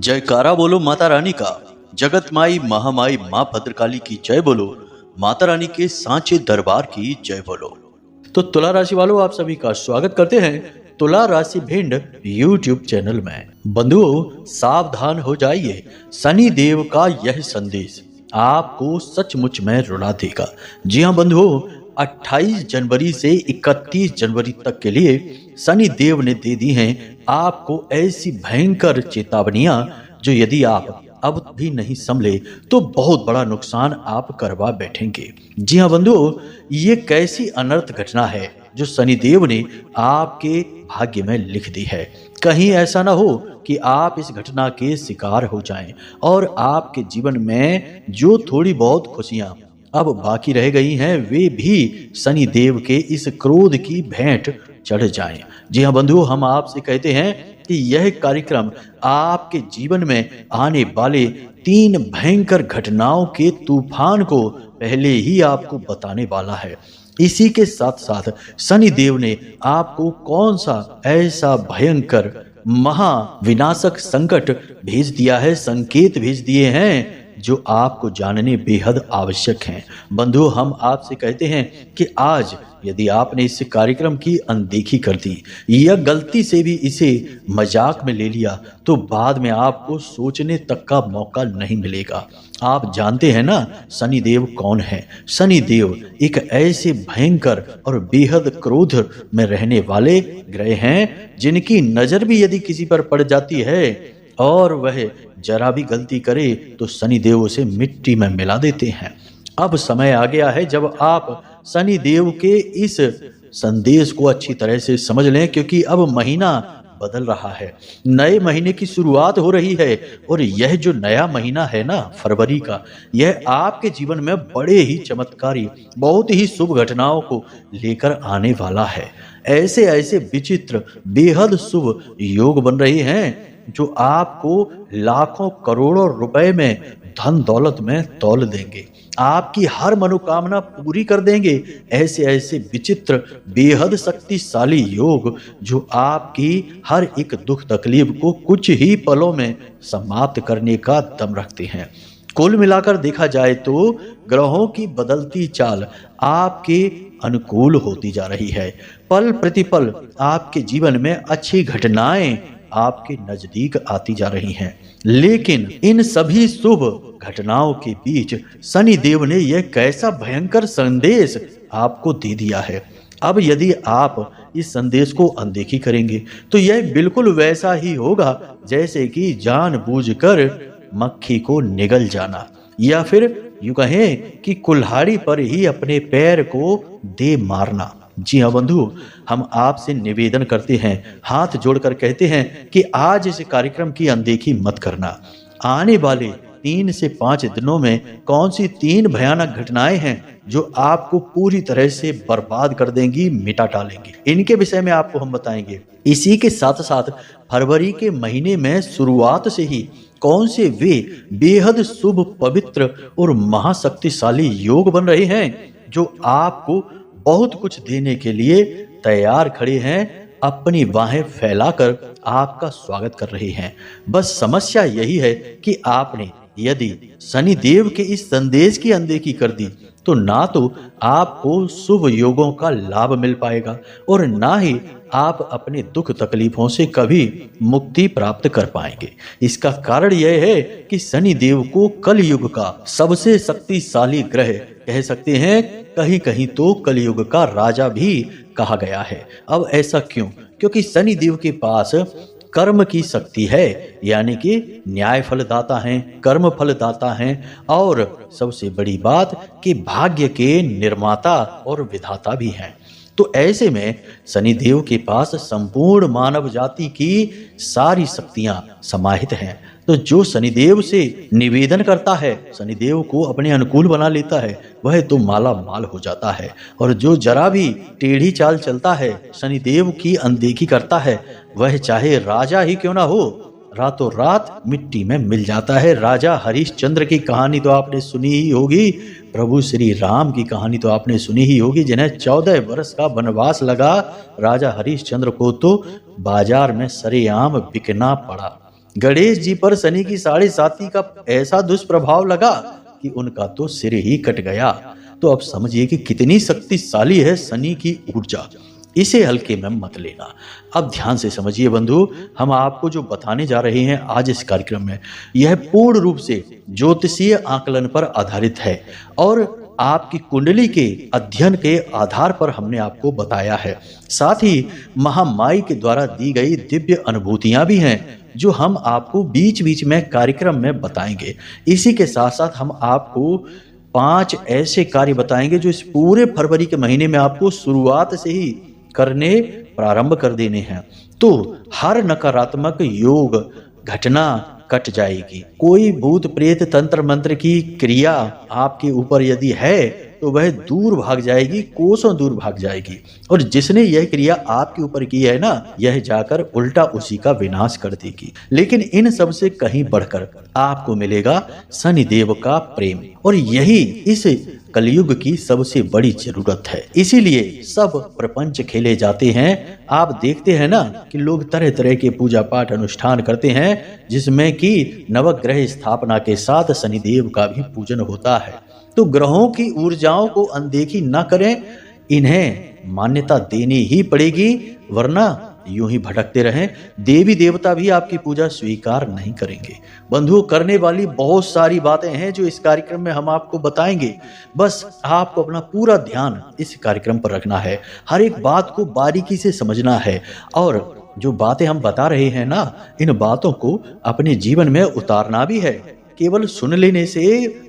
जयकारा बोलो माता रानी का। जगत माई महामाई माँ भद्रकाली की जय बोलो। माता रानी के सांचे दरबार की जय बोलो। तो तुला राशि वालों, आप सभी का स्वागत करते हैं तुला राशि भिंड यूट्यूब चैनल में। बंधुओं, सावधान हो जाइए, शनि देव का यह संदेश आपको सचमुच में रुला देगा। जी हाँ बंधुओं, 28 जनवरी से 31 जनवरी तक के लिए शनि देव ने दे दी हैं आपको ऐसी भयंकर चेतावनियां जो यदि आप अब भी नहीं संभले तो बहुत बड़ा नुकसान आप करवा बैठेंगे। जी हाँ बंधुओं, ये कैसी अनर्थ घटना है जो शनिदेव ने आपके भाग्य में लिख दी है। कहीं ऐसा ना हो कि आप इस घटना के शिकार हो जाएं और आपके जीवन में जो थोड़ी बहुत खुशियां अब बाकी रह गई हैं वे भी शनि देव के इस क्रोध की भेंट चढ़ जाएं। जी हाँ बंधुओं, हम आपसे कहते हैं कि यह कार्यक्रम आपके जीवन में आने वाले 3 भयंकर घटनाओं के तूफान को पहले ही आपको बताने वाला है। इसी के साथ साथ शनि देव ने आपको कौन सा ऐसा भयंकर महाविनाशक संकट भेज दिया है, संकेत भेज दिए हैं जो आपको जानने बेहद आवश्यक हैं। बंधुओं, हम आपसे कहते हैं कि आज यदि आपने इस कार्यक्रम की अनदेखी कर दी या गलती से भी इसे मजाक में ले लिया तो बाद में आपको सोचने तक का मौका नहीं मिलेगा। आप जानते हैं ना शनि देव कौन है? शनि देव एक ऐसे भयंकर और बेहद क्रोध में रहने वाले ग्रह हैं जिनकी नजर भी यदि किसी पर पड़ जाती है और वह जरा भी गलती करे तो शनि देव उसे मिट्टी में मिला देते हैं। अब समय आ गया है जब आप शनि देव के इस संदेश को अच्छी तरह से समझ लें, क्योंकि अब महीना बदल रहा है, नए महीने की शुरुआत हो रही है और यह जो नया महीना है ना फरवरी का, यह आपके जीवन में बड़े ही चमत्कारी, बहुत ही शुभ घटनाओं को लेकर आने वाला है। ऐसे ऐसे विचित्र बेहद शुभ योग बन रहे हैं जो आपको लाखों करोड़ों रुपए में धन दौलत में तौल देंगे, आपकी हर मनोकामना पूरी कर देंगे। ऐसे ऐसे विचित्र बेहद शक्तिशाली योग जो आपकी हर एक दुख तकलीफ को कुछ ही पलों में समाप्त करने का दम रखते हैं। कुल मिलाकर देखा जाए तो ग्रहों की बदलती चाल आपके अनुकूल होती जा रही है। पल प्रतिपल आपके जीवन में अच्छी घटनाएं आपके नजदीक आती जा रही हैं, लेकिन इन सभी शुभ घटनाओं के बीच शनि देव ने यह कैसा भयंकर संदेश आपको दे दिया है। अब यदि आप इस संदेश को अनदेखी करेंगे तो यह बिल्कुल वैसा ही होगा जैसे कि जानबूझकर मक्खी को निगल जाना, या फिर यूं कहें कि कुल्हाड़ी पर ही अपने पैर को दे मारना। जी हाँ बंधु, हम आपसे निवेदन करते हैं, हाथ जोड़कर कहते हैं कि आज इस कार्यक्रम की अनदेखी मत करना। आने वाले 3 से 5 दिनों में कौन सी 3 भयानक घटनाएं हैं जो आपको पूरी तरह से बर्बाद कर देंगी, मिटा डालेंगी, इनके विषय में आपको हम बताएंगे। इसी के साथ साथ फरवरी के महीने में शुरुआत से ही कौन से वे बेहद शुभ, पवित्र और महाशक्तिशाली योग बन रहे हैं जो आपको बहुत कुछ देने के लिए तैयार खड़े हैं, अपनी बाहें फैलाकर आपका स्वागत कर रहे हैं। बस समस्या यही है कि आपने यदि शनि देव के इस संदेश की अनदेखी कर दी तो ना तो आपको शुभ योगों का लाभ मिल पाएगा और ना ही आप अपने दुख तकलीफों से कभी मुक्ति प्राप्त कर पाएंगे। इसका कारण यह है कि शनि देव को कलयुग का सबसे शक्तिशाली ग्रह कह सकते हैं, कहीं कहीं तो कलयुग का राजा भी कहा गया है। अब ऐसा क्यों? क्योंकि शनि देव के पास कर्म की शक्ति है, यानी कि न्याय फलदाता हैं, कर्म फलदाता हैं और सबसे बड़ी बात कि भाग्य के निर्माता और विधाता भी हैं। तो ऐसे में शनि देव के पास संपूर्ण मानव जाति की सारी शक्तियां समाहित हैं। तो जो शनिदेव से निवेदन करता है, शनिदेव को अपने अनुकूल बना लेता है, वह तो माला माल हो जाता है। और जो जरा भी टेढ़ी चाल चलता है, शनिदेव की अनदेखी करता है, वह चाहे राजा ही क्यों ना हो, रातों रात मिट्टी में मिल जाता है। राजा हरिश्चंद्र की कहानी तो आपने सुनी ही होगी, प्रभु श्री राम की कहानी तो आपने सुनी ही होगी, जिन्हें 14 वर्ष का वनवास लगा। राजा हरिश्चंद्र को तो बाजार में सरेआम बिकना पड़ा। गणेश जी पर शनि की 7.5 का ऐसा दुष्प्रभाव लगा कि उनका तो सिर ही कट गया। तो अब समझिए कि कितनी शक्तिशाली है शनि की ऊर्जा। इसे हल्के में मत लेना। अब ध्यान से समझिए बंधु, हम आपको जो बताने जा रहे हैं आज इस कार्यक्रम में, यह पूर्ण रूप से ज्योतिषीय आकलन पर आधारित है और आपकी कुंडली के अध्ययन के आधार पर हमने आपको बताया है। साथ ही महामाई के द्वारा दी गई दिव्य अनुभूतियां भी हैं जो हम आपको बीच बीच में कार्यक्रम में बताएंगे। इसी के साथ साथ हम आपको 5 ऐसे कार्य बताएंगे जो इस पूरे फरवरी के महीने में आपको शुरुआत से ही करने प्रारंभ कर देने हैं। तो हर नकारात्मक योग घटना कट जाएगी। कोई भूत प्रेत तंत्र मंत्र की क्रिया आपके ऊपर यदि है तो वह दूर भाग जाएगी, कोसों दूर भाग जाएगी। और जिसने यह क्रिया आपके ऊपर की है ना, यह जाकर उल्टा उसी का विनाश कर देगी। लेकिन इन सब से कहीं बढ़कर आपको मिलेगा शनिदेव का प्रेम, और यही इस कलयुग की सबसे बड़ी जरूरत है। इसीलिए सब प्रपंच खेले जाते हैं। आप देखते हैं ना कि लोग तरह तरह के पूजा पाठ अनुष्ठान करते हैं जिसमें कि नवग्रह स्थापना के साथ शनिदेव का भी पूजन होता है। तो ग्रहों की ऊर्जाओं को अनदेखी न करें, इन्हें मान्यता देनी ही पड़ेगी, वरना यूं ही भटकते रहें। देवी देवता भी आपकी पूजा स्वीकार नहीं करेंगे। बंधुओं, करने वाली बहुत सारी बातें हैं जो इस कार्यक्रम में हम आपको बताएंगे। बस आपको अपना पूरा ध्यान इस कार्यक्रम पर रखना है, हर एक बात को बारीकी से समझना है, और जो बातें हम बता रहे हैं ना, इन बातों को अपने जीवन में उतारना भी है। केवल सुन लेने से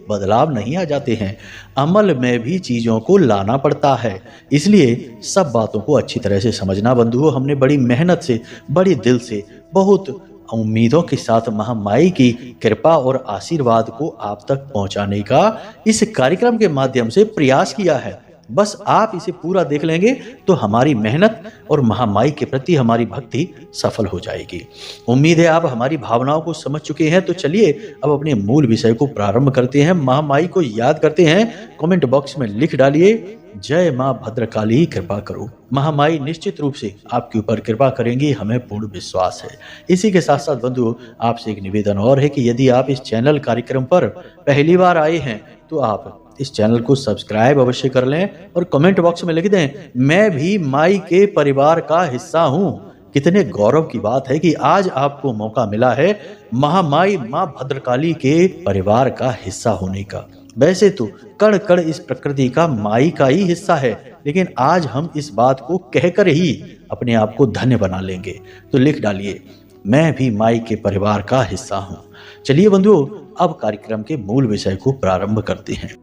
बदलाव नहीं आ जाते हैं, अमल में भी चीजों को लाना पड़ता है। इसलिए सब बातों को अच्छी तरह से समझना बंधुओं। हमने बड़ी मेहनत से, बड़े दिल से, बहुत उम्मीदों के साथ महामाई की कृपा और आशीर्वाद को आप तक पहुंचाने का इस कार्यक्रम के माध्यम से प्रयास किया है। बस आप इसे पूरा देख लेंगे तो हमारी मेहनत और महामाई के प्रति हमारी भक्ति सफल हो जाएगी। उम्मीद है आप हमारी भावनाओं को समझ चुके हैं। तो चलिए अब अपने मूल विषय को प्रारंभ करते हैं, महामाई को याद करते हैं। कमेंट बॉक्स में लिख डालिए, जय मां भद्रकाली कृपा करो। महामाई निश्चित रूप से आपके ऊपर कृपा करेंगी, हमें पूर्ण विश्वास है। इसी के साथ साथ बंधुओं, आपसे एक निवेदन और है कि यदि आप इस चैनल कार्यक्रम पर पहली बार आए हैं तो आप इस चैनल को सब्सक्राइब अवश्य कर लें और कमेंट बॉक्स में लिख दें, मैं भी माई के परिवार का हिस्सा हूं। कितने गौरव की बात है कि आज आपको मौका मिला है महामाई मां भद्रकाली के परिवार का हिस्सा होने का। वैसे तो कण कण इस प्रकृति का माई का ही हिस्सा है, लेकिन आज हम इस बात को कहकर ही अपने आप को धन्य बना लेंगे। तो लिख डालिए, मैं भी माई के परिवार का हिस्सा हूं। चलिए बंधुओं, अब कार्यक्रम के मूल विषय को प्रारंभ करते हैं।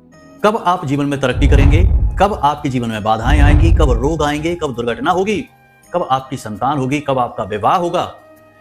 कब आप जीवन में तरक्की करेंगे, कब आपके जीवन में बाधाएं आएंगी, कब रोग आएंगे, कब दुर्घटना होगी, कब आपकी संतान होगी, कब आपका विवाह होगा,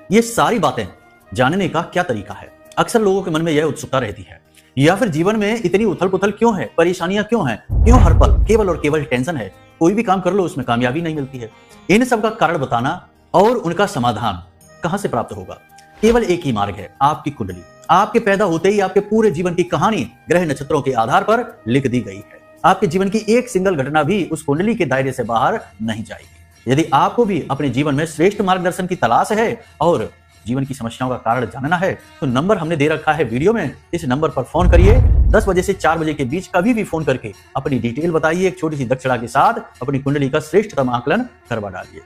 ये सारी बातें जानने का क्या तरीका है? अक्सर लोगों के मन में यह उत्सुकता रहती है। या फिर जीवन में इतनी उथल पुथल क्यों है, परेशानियां क्यों हैं, क्यों हर पल केवल और केवल टेंशन है, कोई भी काम कर लो उसमें कामयाबी नहीं मिलती है। इन सब का कारण बताना और उनका समाधान कहां से प्राप्त होगा? केवल एक ही मार्ग है, आपकी कुंडली। आपके पैदा होते ही आपके पूरे जीवन की कहानी ग्रह नक्षत्रों के आधार पर लिख दी गई है। आपके जीवन की एक सिंगल घटना भी उस कुंडली के दायरे से बाहर नहीं जाएगी। यदि आपको भी अपने जीवन में श्रेष्ठ मार्गदर्शन की तलाश है और जीवन की समस्याओं का कारण जानना है, तो नंबर हमने दे रखा है वीडियो में। इस नंबर पर फोन करिए। 10 बजे से 4 बजे के बीच कभी भी फोन करके अपनी डिटेल बताइए। एक छोटी सी दक्षिणा के साथ अपनी कुंडली का श्रेष्ठतम आकलन करवा डालिए।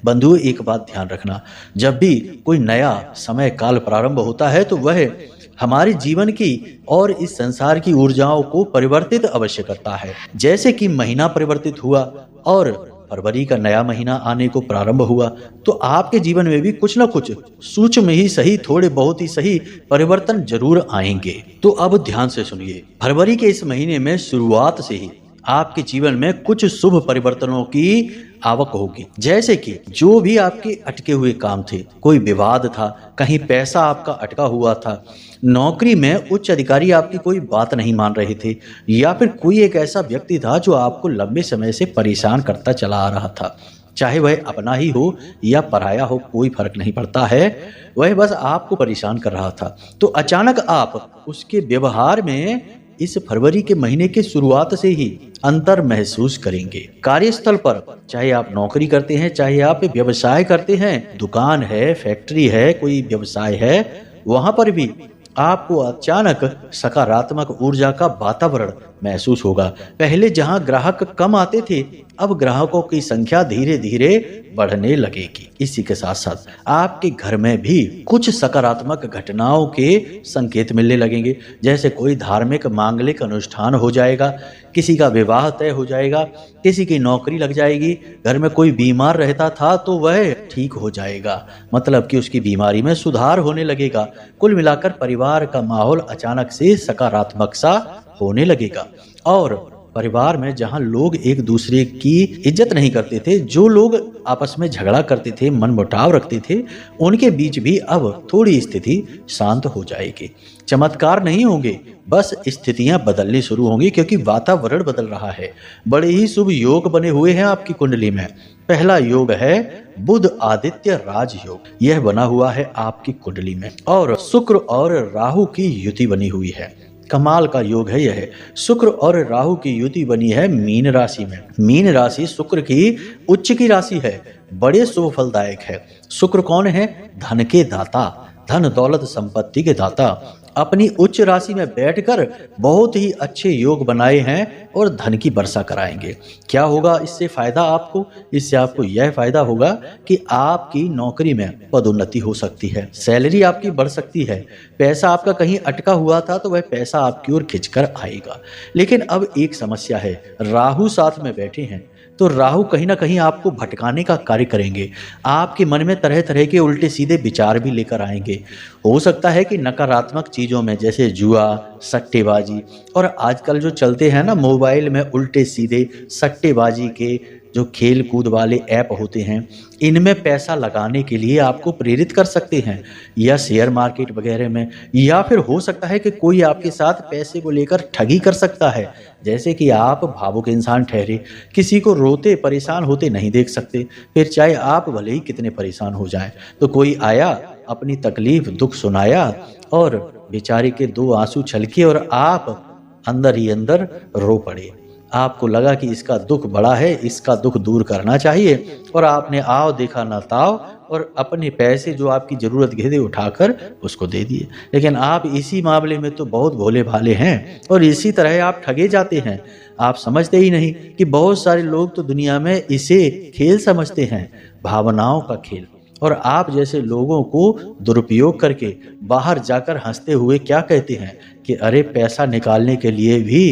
बंधु, एक बात ध्यान रखना, जब भी कोई नया समय काल प्रारंभ होता है तो वह हमारे जीवन की और इस संसार की ऊर्जाओं को परिवर्तित अवश्य करता है। जैसे कि महीना परिवर्तित हुआ और फरवरी का नया महीना आने को प्रारंभ हुआ, तो आपके जीवन में भी कुछ ना कुछ सूक्ष्म ही सही, थोड़े बहुत ही सही परिवर्तन जरूर आएंगे। तो अब ध्यान से सुनिए, फरवरी के इस महीने में शुरुआत से ही आपके जीवन में कुछ शुभ परिवर्तनों की आवक होगी। जैसे कि जो भी आपके अटके हुए काम थे, कोई विवाद था, कहीं पैसा आपका अटका हुआ था, नौकरी में उच्च अधिकारी आपकी कोई बात नहीं मान रहे थे, या फिर कोई एक ऐसा व्यक्ति था जो आपको लंबे समय से परेशान करता चला आ रहा था, चाहे वह अपना ही हो या पराया हो, कोई फर्क नहीं पड़ता है, वह बस आपको परेशान कर रहा था। तो अचानक आप उसके व्यवहार में इस फरवरी के महीने की शुरुआत से ही अंतर महसूस करेंगे। कार्यस्थल पर, चाहे आप नौकरी करते हैं, चाहे आप व्यवसाय करते हैं, दुकान है, फैक्ट्री है, कोई व्यवसाय है, वहां पर भी आपको अचानक सकारात्मक ऊर्जा का वातावरण महसूस होगा। पहले जहां ग्राहक कम आते थे, अब ग्राहकों की संख्या धीरे धीरे बढ़ने लगेगी। इसी के साथ साथ आपके घर में भी कुछ सकारात्मक घटनाओं के संकेत मिलने लगेंगे। जैसे कोई धार्मिक मांगलिक अनुष्ठान हो जाएगा, किसी का विवाह तय हो जाएगा, किसी की नौकरी लग जाएगी, घर में कोई बीमार रहता था तो वह ठीक हो जाएगा, मतलब कि उसकी बीमारी में सुधार होने लगेगा। कुल मिलाकर परिवार का माहौल अचानक से सकारात्मक सा होने लगेगा। और परिवार में जहां लोग एक दूसरे की इज्जत नहीं करते थे, जो लोग आपस में झगड़ा करते थे, मनमुटाव रखते थे, उनके बीच भी अब थोड़ी स्थिति शांत हो जाएगी। चमत्कार नहीं होंगे, बस स्थितियां बदलनी शुरू होंगी, क्योंकि वातावरण बदल रहा है। बड़े ही शुभ योग बने हुए हैं आपकी कुंडली में। पहला योग है बुध आदित्य राजयोग, यह बना हुआ है आपकी कुंडली में। और शुक्र और राहु की युति बनी हुई है, कमाल का योग है यह। शुक्र और राहु की युति बनी है मीन राशि में। मीन राशि शुक्र की उच्च की राशि है, बड़े शुभ फलदायक है। शुक्र कौन है? धन के दाता, धन दौलत संपत्ति के दाता। अपनी उच्च राशि में बैठकर बहुत ही अच्छे योग बनाए हैं और धन की वर्षा कराएंगे। क्या होगा इससे फायदा आपको? इससे आपको यह फायदा होगा कि आपकी नौकरी में पदोन्नति हो सकती है, सैलरी आपकी बढ़ सकती है, पैसा आपका कहीं अटका हुआ था तो वह पैसा आपकी ओर खिंचकर आएगा। लेकिन अब एक समस्या है, राहु साथ में बैठे हैं, तो राहु कहीं ना कहीं आपको भटकाने का कार्य करेंगे। आपके मन में तरह तरह के उल्टे सीधे विचार भी लेकर आएंगे। हो सकता है कि नकारात्मक चीज़ों में, जैसे जुआ, सट्टेबाजी, और आजकल जो चलते हैं ना मोबाइल में उल्टे सीधे सट्टेबाजी के जो खेल कूद वाले ऐप होते हैं, इनमें पैसा लगाने के लिए आपको प्रेरित कर सकते हैं, या शेयर मार्केट वगैरह में। या फिर हो सकता है कि कोई आपके साथ पैसे को लेकर ठगी कर सकता है, जैसे कि आप भावुक इंसान ठहरे, किसी को रोते परेशान होते नहीं देख सकते, फिर चाहे आप भले ही कितने परेशान हो जाएं, तो कोई आया, अपनी तकलीफ दुख सुनाया और बेचारे के दो आंसू छलके और आप अंदर ही अंदर रो पड़े। आपको लगा कि इसका दुख बड़ा है, इसका दुख दूर करना चाहिए, और आपने आओ देखा ना ताव और अपने पैसे जो आपकी ज़रूरत के थे उठाकर उसको दे दिए। लेकिन आप इसी मामले में तो बहुत भोले भाले हैं और इसी तरह आप ठगे जाते हैं। आप समझते ही नहीं कि बहुत सारे लोग तो दुनिया में इसे खेल समझते हैं, भावनाओं का खेल। और आप जैसे लोगों को दुरुपयोग करके बाहर जाकर हंसते हुए क्या कहते हैं कि अरे पैसा निकालने के लिए भी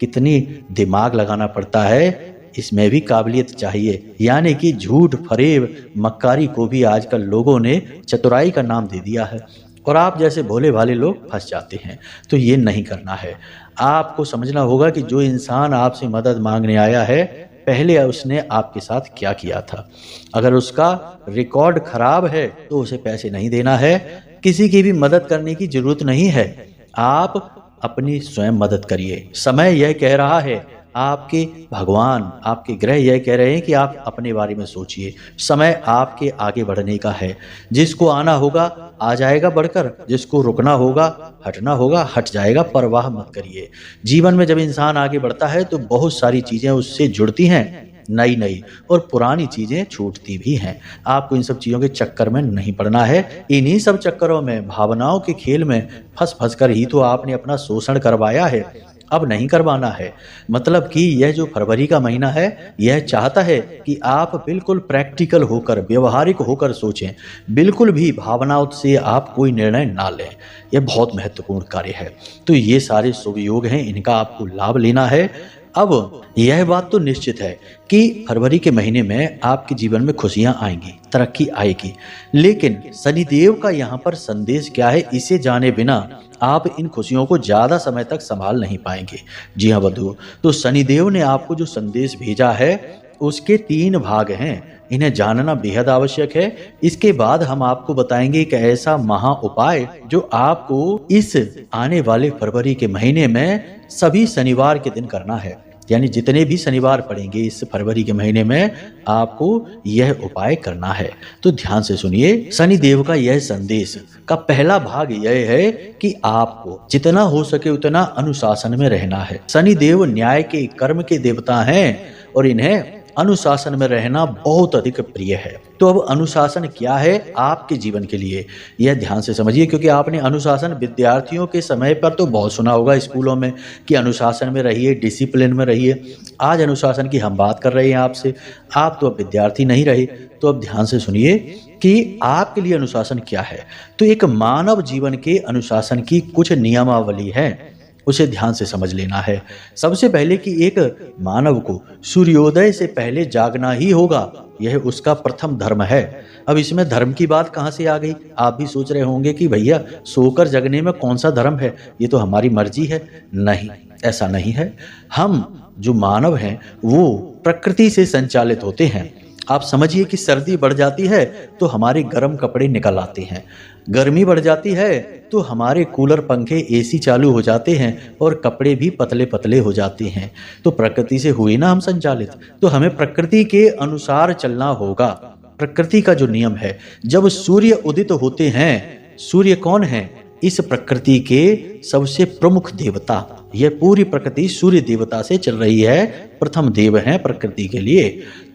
कितनी दिमाग लगाना पड़ता है, इसमें भी काबिलियत चाहिए। यानी कि झूठ, फरेब, मक्कारी को भी आजकल लोगों ने चतुराई का नाम दे दिया है, और आप जैसे भोले भाले लोग फंस जाते हैं। तो ये नहीं करना है। आपको समझना होगा कि जो इंसान आपसे मदद मांगने आया है, पहले उसने आपके साथ क्या किया था। अगर उसका रिकॉर्ड खराब है तो उसे पैसे नहीं देना है, किसी की भी मदद करने की जरूरत नहीं है। आप अपनी स्वयं मदद करिए। समय यह कह रहा है, आपके भगवान, आपके ग्रह यह कह रहे हैं कि आप अपने बारे में सोचिए। समय आपके आगे बढ़ने का है। जिसको आना होगा आ जाएगा बढ़कर, जिसको रुकना होगा, हटना होगा, हट जाएगा। परवाह मत करिए। जीवन में जब इंसान आगे बढ़ता है तो बहुत सारी चीजें उससे जुड़ती हैं, नई नई, और पुरानी चीजें छूटती भी हैं। आपको इन सब चीजों के चक्कर में नहीं पड़ना है। इन्हीं सब चक्करों में, भावनाओं के खेल में फंस फंस कर ही तो आपने अपना शोषण करवाया है, अब नहीं करवाना है। मतलब कि यह जो फरवरी का महीना है, यह चाहता है कि आप बिल्कुल प्रैक्टिकल होकर, व्यवहारिक होकर सोचें। बिल्कुल भी भावनाओं से आप कोई निर्णय ना लें। यह बहुत महत्वपूर्ण कार्य है। तो ये सारे शुभ योग हैं, इनका आपको लाभ लेना है। अब यह बात तो निश्चित है कि फरवरी के महीने में आपके जीवन में खुशियां आएंगी, तरक्की आएगी। लेकिन शनिदेव का यहाँ पर संदेश क्या है, इसे जाने बिना आप इन खुशियों को ज्यादा समय तक संभाल नहीं पाएंगे। जी हाँ बंधुओं, तो शनिदेव ने आपको जो संदेश भेजा है उसके 3 भाग हैं, इन्हें जानना बेहद आवश्यक है। इसके बाद हम आपको बताएंगे एक ऐसा महा उपाय जो आपको इस आने वाले फरवरी के महीने में सभी शनिवार के दिन करना है। यानी जितने भी शनिवार पड़ेंगे इस फरवरी के महीने में आपको यह उपाय करना है। तो ध्यान से सुनिए, शनि देव का यह संदेश का पहला भाग यह है कि आपको जितना हो सके उतना अनुशासन में रहना है। शनि देव न्याय के, कर्म के देवता हैं और इन्हें अनुशासन में रहना बहुत अधिक प्रिय है। तो अब अनुशासन क्या है आपके जीवन के लिए, यह ध्यान से समझिए, क्योंकि आपने अनुशासन विद्यार्थियों के समय पर तो बहुत सुना होगा स्कूलों में कि अनुशासन में रहिए, डिसिप्लिन में रहिए। आज अनुशासन की हम बात कर रहे हैं आपसे, आप तो अब विद्यार्थी नहीं रहे। तो अब ध्यान से सुनिए कि आपके लिए अनुशासन क्या है। तो एक मानव जीवन के अनुशासन की कुछ नियमावली है, उसे ध्यान से समझ लेना है। सबसे पहले कि एक मानव को सूर्योदय से पहले जागना ही होगा, यह उसका प्रथम धर्म है। अब इसमें धर्म की बात कहाँ से आ गई? आप भी सोच रहे होंगे कि भैया सोकर जगने में कौन सा धर्म है, ये तो हमारी मर्जी है। नहीं, ऐसा नहीं है। हम जो मानव हैं वो प्रकृति से संचालित होते हैं। आप समझिए कि सर्दी बढ़ जाती है तो हमारे गर्म कपड़े निकल आते हैं, गर्मी बढ़ जाती है तो हमारे कूलर, पंखे, एसी चालू हो जाते हैं और कपड़े भी पतले पतले हो जाते हैं। तो प्रकृति से हुए ना हम संचालित, तो हमें प्रकृति के अनुसार चलना होगा। प्रकृति का जो नियम है, जब सूर्य उदित होते हैं, सूर्य कौन है? इस प्रकृति के सबसे प्रमुख देवता। यह पूरी प्रकृति सूर्य देवता से चल रही है, प्रथम देव हैं प्रकृति के लिए।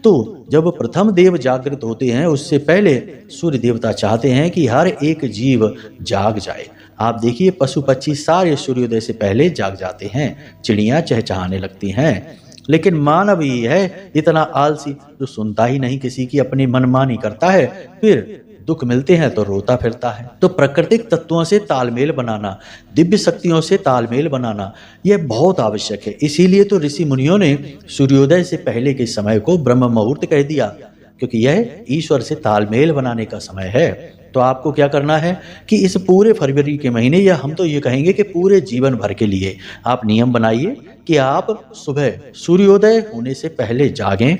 तो जब प्रथम देव जागृत होते हैं, उससे पहले सूर्य देवता चाहते हैं कि हर एक जीव जाग जाए। आप देखिए पशु पक्षी सारे सूर्योदय से पहले जाग जाते हैं, चिड़ियां चहचहाने लगती हैं। लेकिन मानव ही है इतना आलसी जो सुनता ही नहीं किसी की, अपनी मनमानी करता है, फिर दुख मिलते हैं तो रोता फिरता है। तो प्राकृतिक तत्वों से तालमेल बनाना, दिव्य शक्तियों से तालमेल बनाना, यह बहुत आवश्यक है। इसीलिए तो ऋषि मुनियों ने सूर्योदय से पहले के समय को ब्रह्म मुहूर्त कह दिया, क्योंकि यह ईश्वर से तालमेल बनाने का समय है। तो आपको क्या करना है कि इस पूरे फरवरी के महीने, या हम तो ये कहेंगे कि पूरे जीवन भर के लिए आप नियम बनाइए कि आप सुबह सूर्योदय होने से पहले जागें,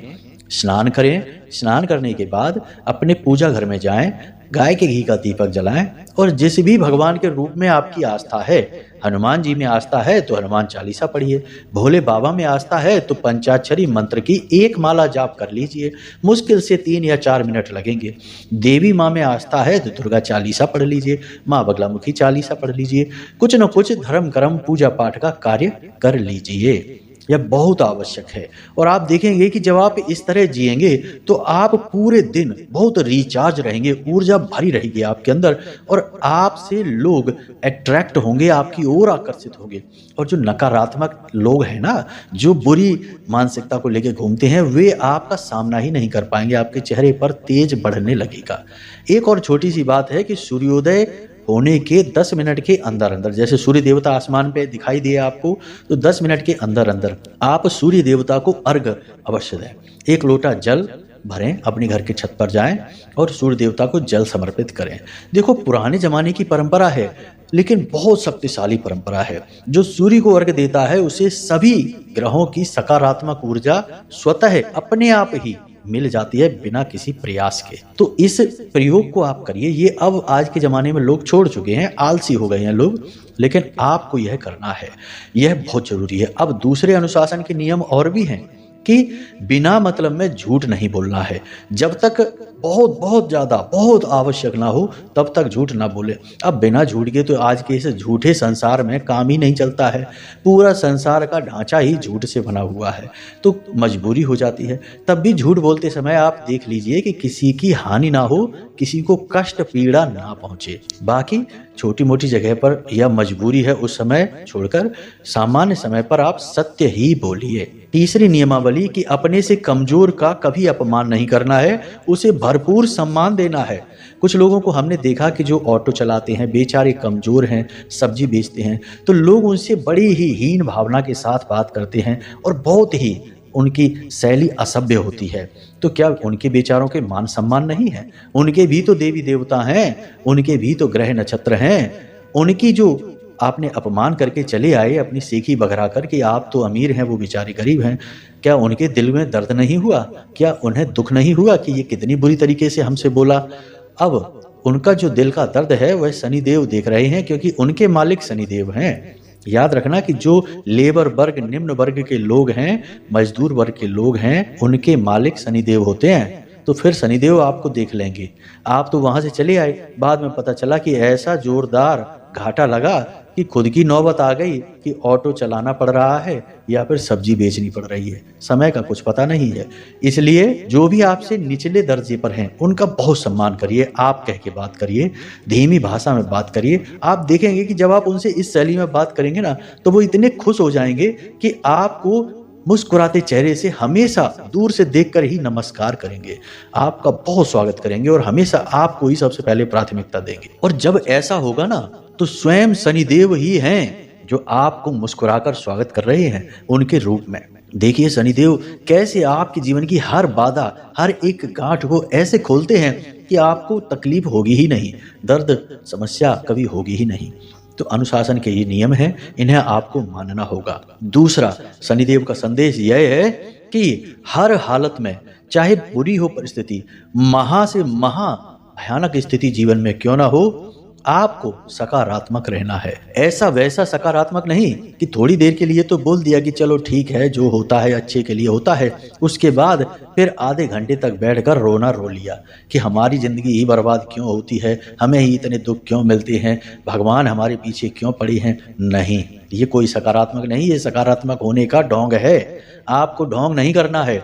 स्नान करें, स्नान करने के बाद अपने पूजा घर में जाएं, गाय के घी का दीपक जलाएं और जिस भी भगवान के रूप में आपकी आस्था है, हनुमान जी में आस्था है तो हनुमान चालीसा पढ़िए, भोले बाबा में आस्था है तो पंचाक्षरी मंत्र की एक माला जाप कर लीजिए, मुश्किल से 3 या 4 मिनट लगेंगे। देवी माँ में आस्था है तो दुर्गा चालीसा पढ़ लीजिए, माँ बगलामुखी चालीसा पढ़ लीजिए, कुछ न कुछ धर्म कर्म पूजा पाठ का कार्य कर लीजिए। यह बहुत आवश्यक है। और आप देखेंगे कि जब आप इस तरह जिएंगे तो आप पूरे दिन बहुत रिचार्ज रहेंगे, ऊर्जा भरी रहेगी आपके अंदर और आपसे लोग अट्रैक्ट होंगे, आपकी ओर आकर्षित होंगे। और जो नकारात्मक लोग हैं ना, जो बुरी मानसिकता को लेकर घूमते हैं, वे आपका सामना ही नहीं कर पाएंगे, आपके चेहरे पर तेज बढ़ने लगेगा। एक और छोटी सी बात है कि सूर्योदय होने के 10 मिनट के अंदर अंदर, जैसे सूर्य देवता आसमान पे दिखाई दिए आपको, तो 10 मिनट के अंदर अंदर आप सूर्य देवता को अर्घ अवश्य दें। 1 लोटा जल भरें, अपने घर के छत पर जाएं और सूर्य देवता को जल समर्पित करें। देखो पुराने जमाने की परंपरा है, लेकिन बहुत शक्तिशाली परंपरा है। जो सूर्य को अर्घ देता है उसे सभी ग्रहों की सकारात्मक ऊर्जा स्वतः अपने आप ही मिल जाती है, बिना किसी प्रयास के। तो इस प्रयोग को आप करिए। ये अब आज के ज़माने में लोग छोड़ चुके हैं, आलसी हो गए हैं लोग, लेकिन आपको यह करना है, यह बहुत जरूरी है। अब दूसरे अनुशासन के नियम और भी हैं कि बिना मतलब में झूठ नहीं बोलना है। जब तक बहुत ज़्यादा बहुत आवश्यक ना हो तब तक झूठ ना बोले। अब बिना झूठ के तो आज के इस झूठे संसार में काम ही नहीं चलता है। पूरा संसार का ढांचा ही झूठ से बना हुआ है, तो मजबूरी हो जाती है। तब भी झूठ बोलते समय आप देख लीजिए कि किसी की हानि ना हो, किसी को कष्ट पीड़ा ना पहुंचे। बाकी छोटी मोटी जगह पर यह मजबूरी है, उस समय छोड़कर सामान्य समय पर आप सत्य ही बोलिए। तीसरी नियमावली कि अपने से कमजोर का कभी अपमान नहीं करना है, उसे भरपूर सम्मान देना है। कुछ लोगों को हमने देखा कि जो ऑटो चलाते हैं, बेचारे कमजोर हैं, सब्जी बेचते हैं, तो लोग उनसे बड़ी ही हीन भावना के साथ बात करते हैं और बहुत ही उनकी शैली असभ्य होती है। तो क्या उनके बेचारों के मान सम्मान नहीं है? उनके भी तो देवी देवता हैं, उनके भी तो ग्रह नक्षत्र हैं। उनकी जो आपने अपमान करके चले आए अपनी सेखी बघरा कर कि आप तो अमीर हैं, वो बेचारे गरीब हैं, क्या उनके दिल में दर्द नहीं हुआ? क्या उन्हें दुख नहीं हुआ कि ये कितनी बुरी तरीके से हमसे बोला? अब उनका जो दिल का दर्द है वह शनिदेव देख रहे हैं, क्योंकि उनके मालिक शनिदेव हैं। याद रखना कि जो लेबर वर्ग, निम्न वर्ग के लोग हैं, मजदूर वर्ग के लोग हैं, उनके मालिक शनिदेव होते हैं। तो फिर शनिदेव आपको देख लेंगे। आप तो वहां से चले आए, बाद में पता चला कि ऐसा जोरदार घाटा लगा कि खुद की नौबत आ गई कि ऑटो चलाना पड़ रहा है या फिर सब्जी बेचनी पड़ रही है। समय का कुछ पता नहीं है। इसलिए जो भी आपसे निचले दर्जे पर हैं उनका बहुत सम्मान करिए, आप कह के बात करिए, धीमी भाषा में बात करिए। आप देखेंगे कि जब आप उनसे इस शैली में बात करेंगे ना, तो वो इतने खुश हो जाएंगे कि आपको मुस्कुराते चेहरे से हमेशा दूर से देखकर ही नमस्कार करेंगे, आपका बहुत स्वागत करेंगे और हमेशा आपको ही सबसे पहले प्राथमिकता देंगे। और जब ऐसा होगा ना, तो स्वयं शनिदेव ही हैं जो आपको मुस्कुराकर स्वागत कर रहे हैं उनके रूप में। देखिए शनिदेव कैसे आपके जीवन की हर बाधा, हर एक गांठ को ऐसे खोलते हैं कि आपको तकलीफ होगी ही नहीं, दर्द समस्या कभी होगी ही नहीं। तो अनुशासन के ये नियम हैं, इन्हें आपको मानना होगा। दूसरा शनिदेव का संदेश यह है कि हर हालत में, चाहे बुरी हो परिस्थिति, महा से महा भयानक स्थिति जीवन में क्यों ना हो, आपको सकारात्मक रहना है। ऐसा वैसा सकारात्मक नहीं कि थोड़ी देर के लिए तो बोल दिया कि चलो ठीक है, जो होता है अच्छे के लिए होता है, उसके बाद फिर आधे घंटे तक बैठकर रोना रो लिया कि हमारी जिंदगी ही बर्बाद क्यों होती है, हमें ही इतने दुख क्यों मिलते हैं, भगवान हमारे पीछे क्यों पड़ी हैं। नहीं, ये कोई सकारात्मक नहीं, ये सकारात्मक होने का ढोंग है। आपको ढोंग नहीं करना है,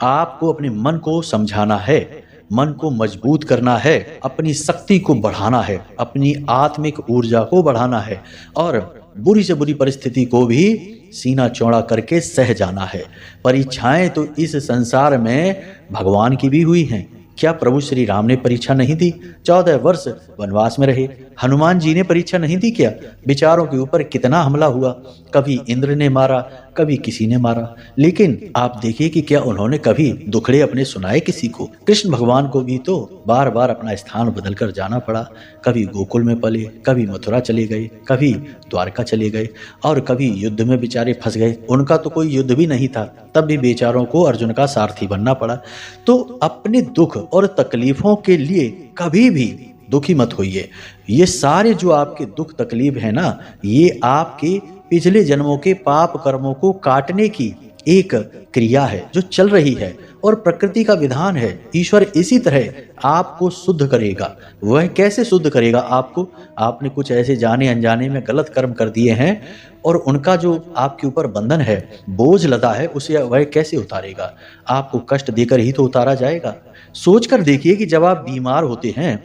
आपको अपने मन को समझाना है, मन को मजबूत करना है, अपनी शक्ति को बढ़ाना है, अपनी आत्मिक ऊर्जा को बढ़ाना है और बुरी से बुरी परिस्थिति को भी सीना चौड़ा करके सह जाना है। परीक्षाएं तो इस संसार में भगवान की भी हुई हैं। क्या प्रभु श्री राम ने परीक्षा नहीं दी? 14 वर्ष वनवास में रहे। हनुमान जी ने परीक्षा नहीं दी क्या? विचारों के ऊपर कितना हमला हुआ, कभी इंद्र ने मारा, कभी किसी ने मारा, लेकिन आप देखिए कि क्या उन्होंने कभी दुखड़े अपने सुनाए किसी को? कृष्ण भगवान को भी तो बार बार अपना स्थान बदलकर जाना पड़ा। कभी गोकुल में पले, कभी मथुरा चले गए, कभी द्वारका चले गए और कभी युद्ध में बेचारे फंस गए। उनका तो कोई युद्ध भी नहीं था, तब भी बेचारों को अर्जुन का सारथी बनना पड़ा। तो अपने दुख और तकलीफों के लिए कभी भी दुखी मत होइए। ये सारे जो आपके दुख तकलीफ है ना, ये आपके पिछले जन्मों के पाप कर्मों को काटने की एक क्रिया है जो चल रही है और प्रकृति का विधान है। ईश्वर इसी तरह आपको शुद्ध करेगा। वह कैसे शुद्ध करेगा आपको? आपने कुछ ऐसे जाने अनजाने में गलत कर्म कर दिए हैं और उनका जो आपके ऊपर बंधन है, बोझ लदा है, उसे वह कैसे उतारेगा? आपको कष्ट देकर ही तो उतारा जाएगा। सोचकर देखिए कि जब आप बीमार होते हैं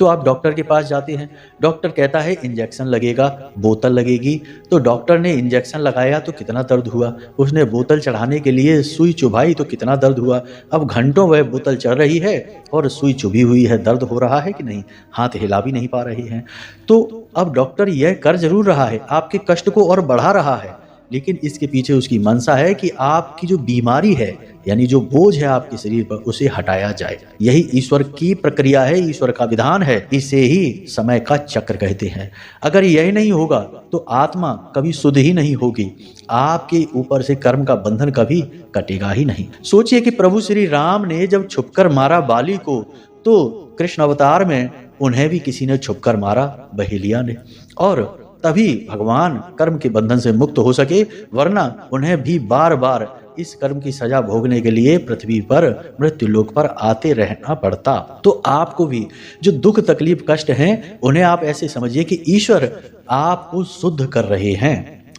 तो आप डॉक्टर के पास जाते हैं, डॉक्टर कहता है इंजेक्शन लगेगा, बोतल लगेगी। तो डॉक्टर ने इंजेक्शन लगाया तो कितना दर्द हुआ, उसने बोतल चढ़ाने के लिए सुई चुभाई तो कितना दर्द हुआ। अब घंटों वह बोतल चढ़ रही है और सुई चुभी हुई है, दर्द हो रहा है कि नहीं? हाथ हिला भी नहीं पा रहे हैं। तो अब डॉक्टर यह कर जरूर रहा है, आपके कष्ट को और बढ़ा रहा है, लेकिन इसके पीछे उसकी मंशा है कि आपकी जो बीमारी है, यानी जो बोझ है आपके शरीर पर, उसे हटाया जाए। यही ईश्वर की प्रक्रिया है, ईश्वर का विधान है। इसे ही समय का चक्र कहते हैं। अगर यही नहीं होगा तो आत्मा कभी शुद्ध ही नहीं होगी, आपके ऊपर से कर्म का बंधन कभी कटेगा ही नहीं। सोचिए कि प्रभु श्री राम ने जब छुपकर मारा बाली को, तो कृष्ण अवतार में उन्हें भी किसी ने छुपकर मारा, बहेलिया ने, और तभी भगवान कर्म के बंधन से मुक्त हो सके, वरना उन्हें भी बार बार इस कर्म की सजा भोगने के लिए पृथ्वी पर, मृत्यु लोक पर आते रहना पड़ता। तो आपको भी जो दुख तकलीफ कष्ट हैं, उन्हें आप ऐसे समझिए कि ईश्वर आपको शुद्ध कर रहे हैं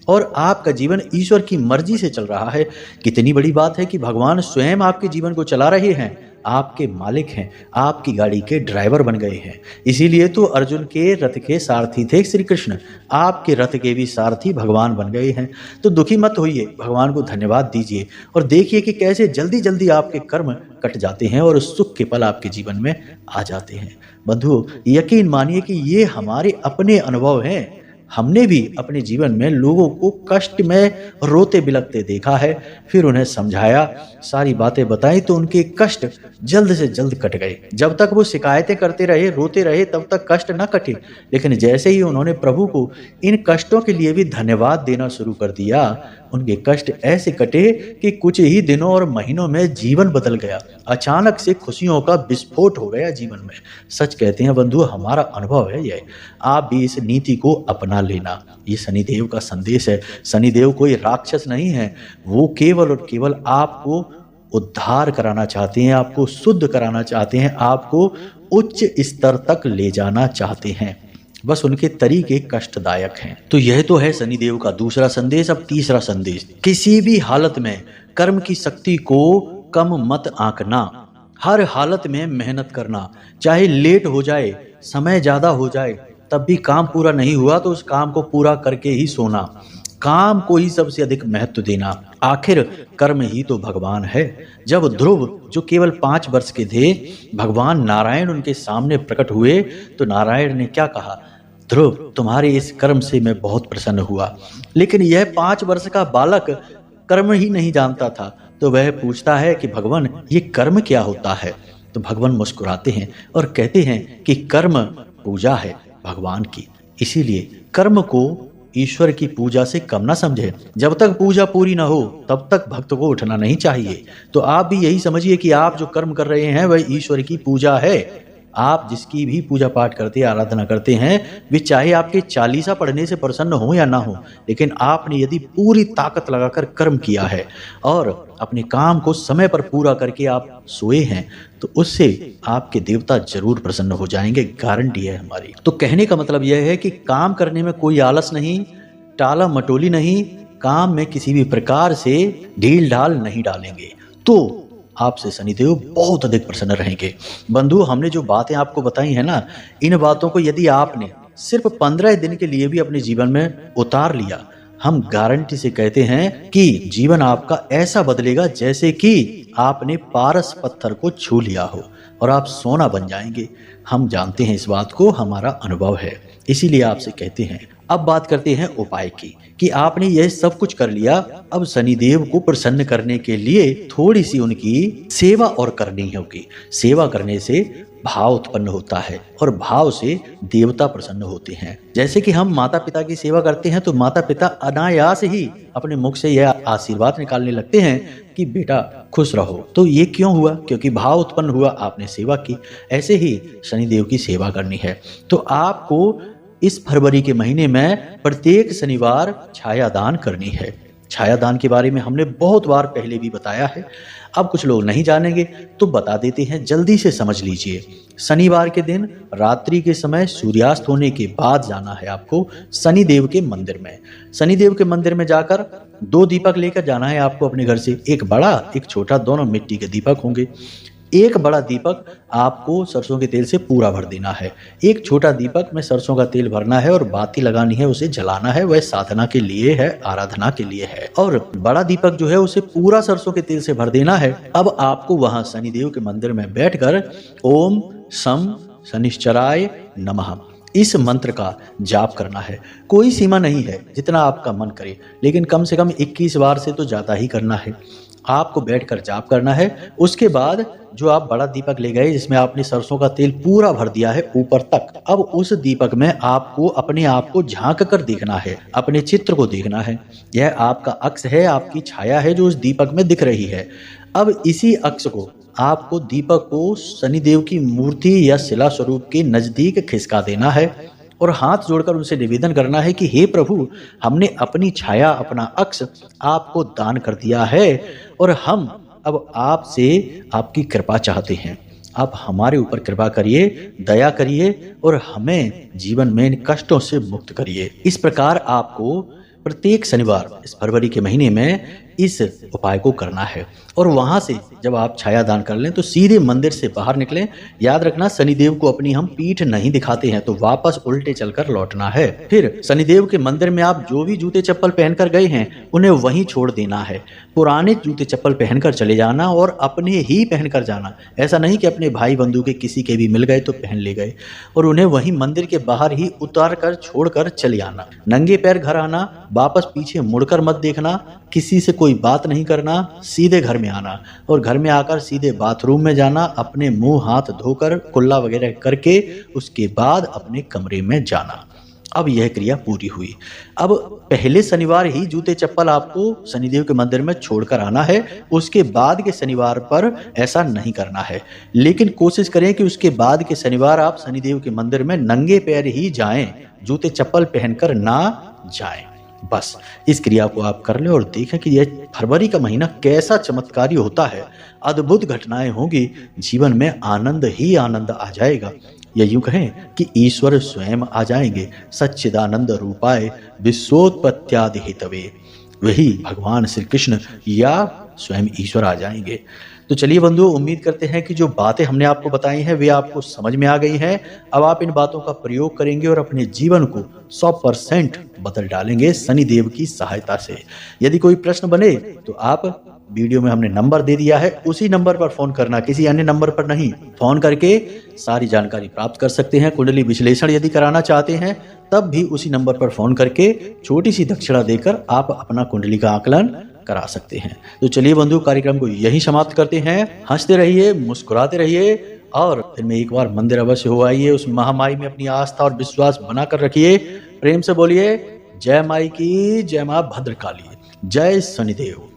और आपका जीवन ईश्वर की मर्जी से चल रहा है। कितनी बड़ी बात है कि भगवान स्वयं आपके जीवन को चला रहे हैं, आपके मालिक हैं, आपकी गाड़ी के ड्राइवर बन गए हैं। इसीलिए तो अर्जुन के रथ के सारथी थे श्री कृष्ण, आपके रथ के भी सारथी भगवान बन गए हैं। तो दुखी मत होइए, भगवान को धन्यवाद दीजिए और देखिए कि कैसे जल्दी जल्दी आपके कर्म कट जाते हैं और सुख के पल आपके जीवन में आ जाते हैं। बंधु, यकीन मानिए कि ये हमारे अपने अनुभव हैं। हमने भी अपने जीवन में लोगों को कष्ट में रोते बिलखते देखा है, फिर उन्हें समझाया, सारी बातें बताई तो उनके कष्ट जल्द से जल्द कट गए। जब तक वो शिकायतें करते रहे, रोते रहे, तब तक कष्ट न कटे, लेकिन जैसे ही उन्होंने प्रभु को इन कष्टों के लिए भी धन्यवाद देना शुरू कर दिया, उनके कष्ट ऐसे कटे कि कुछ ही दिनों और महीनों में जीवन बदल गया। अचानक से खुशियों का विस्फोट हो गया जीवन में। सच कहते हैं बंधु, हमारा अनुभव है यह। आप भी इस नीति को अपना लेना। ये शनिदेव का संदेश है। शनिदेव कोई राक्षस नहीं है, वो केवल और केवल आपको उद्धार कराना चाहते हैं, आपको शुद्ध कराना चाहते हैं, आपको उच्च स्तर तक ले जाना चाहते हैं। बस उनके तरीके कष्टदायक हैं। तो यह तो है शनिदेव का दूसरा संदेश। अब तीसरा संदेश, किसी भी हालत में कर्म की शक्ति को कम मत आंकना। हर हालत में मेहनत करना, चाहे लेट हो जाए, समय ज्यादा हो जाए, तब भी काम पूरा नहीं हुआ तो उस काम को पूरा करके ही सोना। काम को ही सबसे अधिक महत्व देना। आखिर कर्म ही तो भगवान है। जब ध्रुव, जो केवल 5 वर्ष के थे, भगवान नारायण उनके सामने प्रकट हुए तो नारायण ने क्या कहा? ध्रुव, तुम्हारे इस कर्म से मैं बहुत प्रसन्न हुआ। लेकिन यह 5 वर्ष का बालक कर्म ही नहीं जानता था। तो वह पूछता है कि भगवान, ये कर्म क्या होता है? तो भगवान मुस्कुराते हैं और कहते हैं कि कर्म पूजा है भगवान की, इसीलिए कर्म को ईश्वर की पूजा से कम ना समझे। जब तक पूजा पूरी ना हो तब तक भक्त को उठना नहीं चाहिए। तो आप भी यही समझिए कि आप जो कर्म कर रहे हैं वह ईश्वर की पूजा है। आप जिसकी भी पूजा पाठ करते हैं, आराधना करते हैं, वे चाहे आपके चालीसा पढ़ने से प्रसन्न हो या ना हो, लेकिन आपने यदि पूरी ताकत लगाकर कर्म किया है और अपने काम को समय पर पूरा करके आप सोए हैं, तो उससे आपके देवता जरूर प्रसन्न हो जाएंगे। गारंटी है हमारी। तो कहने का मतलब यह है कि काम करने में कोई आलस नहीं, टाला मटोली नहीं, काम में किसी भी प्रकार से ढील ढाल नहीं डालेंगे, तो आपसे शनिदेव बहुत अधिक प्रसन्न रहेंगे। बंधु, हमने जो बातें आपको बताई है ना, इन बातों को यदि आपने सिर्फ 15 दिन के लिए भी अपने जीवन में उतार लिया, हम गारंटी से कहते हैं कि जीवन आपका ऐसा बदलेगा जैसे कि आपने पारस पत्थर को छू लिया हो और आप सोना बन जाएंगे। हम जानते हैं इस बात को, हमारा अनुभव है, इसीलिए आपसे कहते हैं। अब बात करते हैं उपाय की, कि आपने यह सब कुछ कर लिया। अब शनिदेव को प्रसन्न करने के लिए थोड़ी सी उनकी सेवा और करनी होगी। सेवा करने से भाव उत्पन्न होता है और भाव से देवता प्रसन्न होते हैं। जैसे कि हम माता पिता की सेवा करते हैं तो माता पिता अनायास ही अपने मुख से यह आशीर्वाद निकालने लगते हैं कि बेटा खुश रहो। तो ये क्यों हुआ? क्योंकि भाव उत्पन्न हुआ, आपने सेवा की। ऐसे ही शनिदेव की सेवा करनी है। तो आपको इस फरवरी के महीने में प्रत्येक शनिवार छायादान करनी है। छायादान के बारे में हमने बहुत बार पहले भी बताया है। अब कुछ लोग नहीं जानेंगे तो बता देते हैं, जल्दी से समझ लीजिए। शनिवार के दिन रात्रि के समय सूर्यास्त होने के बाद जाना है आपको शनिदेव के मंदिर में। शनिदेव के मंदिर में जाकर 2 दीपक लेकर जाना है आपको अपने घर से। एक बड़ा, एक छोटा, दोनों मिट्टी के दीपक होंगे। एक बड़ा दीपक आपको सरसों के तेल से पूरा भर देना है। एक छोटा दीपक में सरसों का तेल भरना है और बाती लगानी है, उसे जलाना है। वह साधना के लिए है, आराधना के लिए है। और बड़ा दीपक जो है उसे पूरा सरसों के तेल से भर देना है। अब आपको वहां शनिदेव के मंदिर में बैठकर ओम शम शनिश्चराय नमः इस मंत्र का जाप करना है। कोई सीमा नहीं है, जितना आपका मन करे, लेकिन कम से कम 21 बार से तो ज्यादा ही करना है। आपको बैठकर जाप करना है। उसके बाद जो आप बड़ा दीपक ले गए जिसमें आपने सरसों का तेल पूरा भर दिया है ऊपर तक, अब उस दीपक में आपको अपने आप को झांक कर देखना है, अपने चित्र को देखना है। यह आपका अक्ष है, आपकी छाया है जो उस दीपक में दिख रही है। अब इसी अक्ष को आपको दीपक को शनिदेव की मूर्ति या शिला स्वरूप के नजदीक खिसका देना है और हाथ जोड़कर उनसे निवेदन करना है कि हे प्रभु, हमने अपनी छाया, अपना अक्ष आपको दान कर दिया है और हम अब आपसे आपकी कृपा चाहते हैं। आप हमारे ऊपर कृपा करिए, दया करिए और हमें जीवन में इन कष्टों से मुक्त करिए। इस प्रकार आपको प्रत्येक शनिवार इस फरवरी के महीने में इस उपाय को करना है। और वहां से जब आप छाया दान कर लें तो सीधे मंदिर से बाहर निकलें। याद रखना, शनिदेव को अपनी हम पीठ नहीं दिखाते हैं, तो वापस उल्टे चलकर लौटना है। फिर शनिदेव के मंदिर में आप जो भी जूते चप्पल पहनकर गए हैं उन्हें वहीं छोड़ देना है। पुराने जूते चप्पल पहनकर चले जाना और अपने ही पहनकर जाना। ऐसा नहीं कि अपने भाई बंधु के किसी के भी मिल गए तो पहन ले गए, और उन्हें वहीं मंदिर के बाहर ही उतार कर छोड़कर चले आना। नंगे पैर घर आना, वापस पीछे मुड़कर मत देखना, किसी से कोई बात नहीं करना, सीधे घर में आना और घर में आकर सीधे बाथरूम में जाना, अपने मुंह हाथ धोकर कुल्ला वगैरह करके उसके बाद अपने कमरे में जाना। अब यह क्रिया पूरी हुई। अब पहले शनिवार ही जूते चप्पल आपको शनिदेव के मंदिर में छोड़कर आना है, उसके बाद के शनिवार पर ऐसा नहीं करना है। लेकिन कोशिश करें कि उसके बाद के शनिवार आप शनिदेव के मंदिर में नंगे पैर ही जाएं, जूते चप्पल पहनकर ना जाएं। बस इस क्रिया को आप कर लें और देखें कि यह फरवरी का महीना कैसा चमत्कारी होता है। अद्भुत घटनाएं होंगी, जीवन में आनंद ही आनंद आ जाएगा। या यूं कहें कि ईश्वर स्वयं आ जाएंगे। सच्चिदानंद रूपाय विश्वोत्पत्त्यादि हेतवे, वही भगवान श्री कृष्ण या स्वयं ईश्वर आ जाएंगे। तो चलिए बंधुओं, उम्मीद करते हैं कि जो बातें हमने आपको बताई हैं वे आपको समझ में आ गई हैं। अब आप इन बातों का प्रयोग करेंगे और अपने जीवन को 100% बदल डालेंगे शनिदेव की सहायता से। यदि कोई प्रश्न बने तो आप, वीडियो में हमने नंबर दे दिया है, उसी नंबर पर फोन करना, किसी अन्य नंबर पर नहीं। फोन करके सारी जानकारी प्राप्त कर सकते हैं। कुंडली विश्लेषण यदि कराना चाहते हैं तब भी उसी नंबर पर फोन करके छोटी सी दक्षिणा देकर आप अपना कुंडली का आकलन करा सकते हैं। तो चलिए बंधु, कार्यक्रम को यही समाप्त करते हैं। हंसते रहिए, मुस्कुराते रहिए और दिन में एक बार मंदिर अवश्य हो आइए। उस महामाई में अपनी आस्था और विश्वास बनाकर रखिए। प्रेम से बोलिए जय माई की, जय मां भद्रकाली, जय शनिदेव।